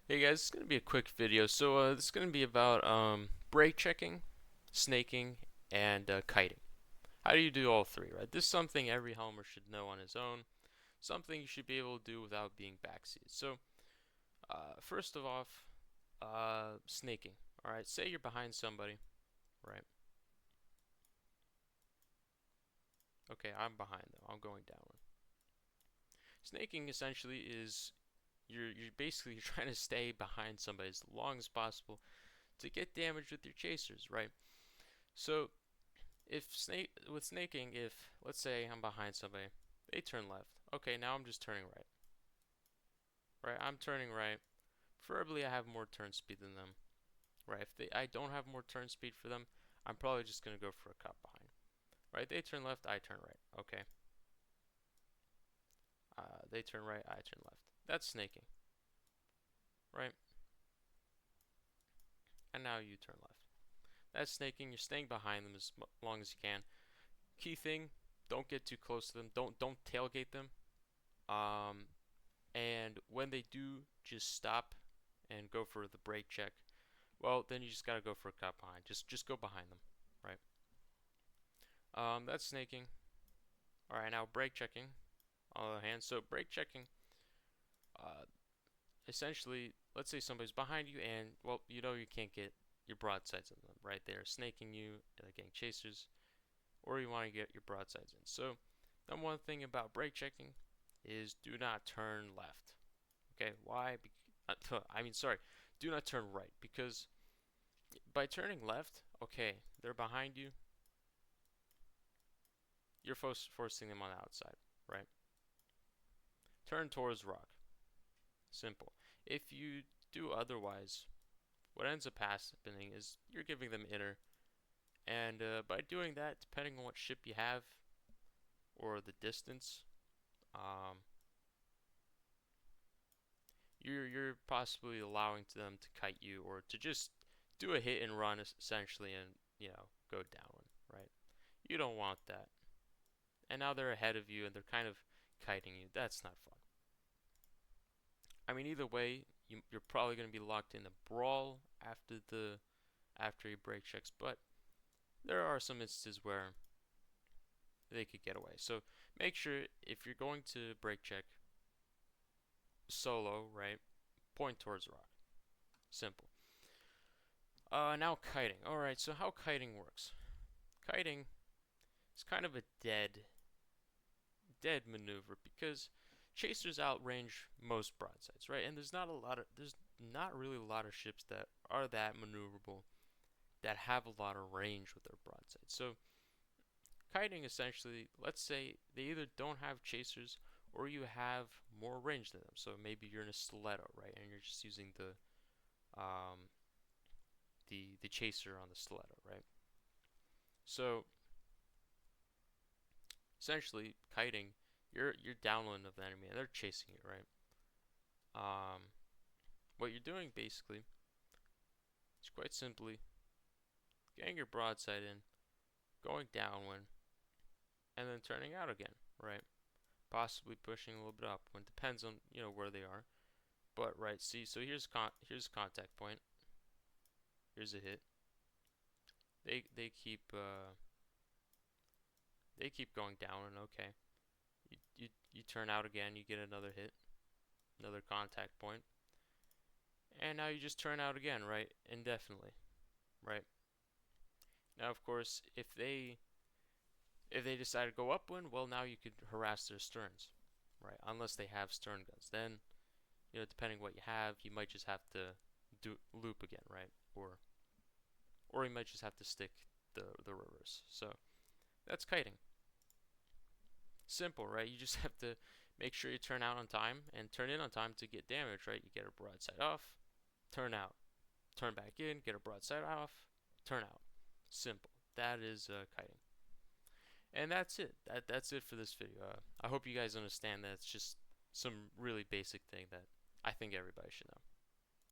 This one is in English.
Hey guys, it's gonna be a quick video. This is gonna be about brake checking, snaking, and kiting. How do you do all three, right? This is something every helmer should know on his own. Something you should be able to do without being backseated. First of all, snaking. All right, say you're behind somebody, right? Okay, I'm behind them. I'm going downwind. Snaking essentially is you're basically trying to stay behind somebody as long as possible to get damage with your chasers, right? So if snaking, if let's say I'm behind somebody, they turn left. Okay, now I'm just turning right. Right, I'm turning right. Preferably I have more turn speed than them. Right, if I don't have more turn speed for them, I'm probably just gonna go for a cut behind. Right, they turn left, I turn right. Okay, they turn right, I turn left. That's snaking, right? And now you turn left. That's snaking. You're staying behind them as long as you can. Key thing: don't get too close to them. Don't tailgate them. Um, And when they do just stop and go for the brake check, well, then you just gotta go for a cut behind. Just go behind them, right? That's snaking. All right, now brake checking. On the other hand, so brake checking, uh, essentially, let's say somebody's behind you, and well, you know you can't get your broadsides on them, right? They're snaking you, they're getting chasers, or you want to get your broadsides in. So, number one thing about brake checking is do not turn left. Okay, why? Sorry, do not turn right because by turning left, okay, they're behind you. You're forcing them on the outside, right? Turn towards rock. Simple. If you do otherwise, what ends up happening is you're giving them inner, and by doing that, depending on what ship you have or the distance, um, you're possibly allowing them to kite you or to just do a hit and run essentially, and go downwind, right? You don't want that. And now they're ahead of you and they're kind of kiting you. That's not fun. I mean, either way, you're probably going to be locked in a brawl after your brake checks, but there are some instances where they could get away. So make sure if you're going to brake check solo, right, point towards rock. Simple. Now kiting. All right. So how kiting works? Kiting is kind of a dead maneuver because chasers outrange most broadsides, right? And there's not really a lot of ships that are that maneuverable that have a lot of range with their broadsides. So kiting essentially, let's say they either don't have chasers or you have more range than them. So maybe you're in a stiletto, right? And you're just using um the chaser on the stiletto, right? So essentially kiting, you're downwind of the enemy and they're chasing you, right? Um, what you're doing basically is quite simply getting your broadside in, going downwind, and then turning out again, right? Possibly pushing a little bit upwind. Depends on where they are. But right, see, so here's a contact point. Here's a hit. They they keep uh they keep going down and okay. You turn out again. You get another hit, another contact point, and now you just turn out again, right? Indefinitely, right? Now, of course, if they decide to go upwind, well, now you could harass their sterns, right? Unless they have stern guns. Then, depending what you have, you might just have to do loop again, right? Or you might just have to stick the reverse. So that's kiting. Simple, right? You just have to make sure you turn out on time and turn in on time to get damage, right? You get a broadside off, turn out, turn back in, get a broadside off, turn out. Simple. That is kiting. And that's it. That's it for this video. I hope you guys understand that it's just some really basic thing that I think everybody should know.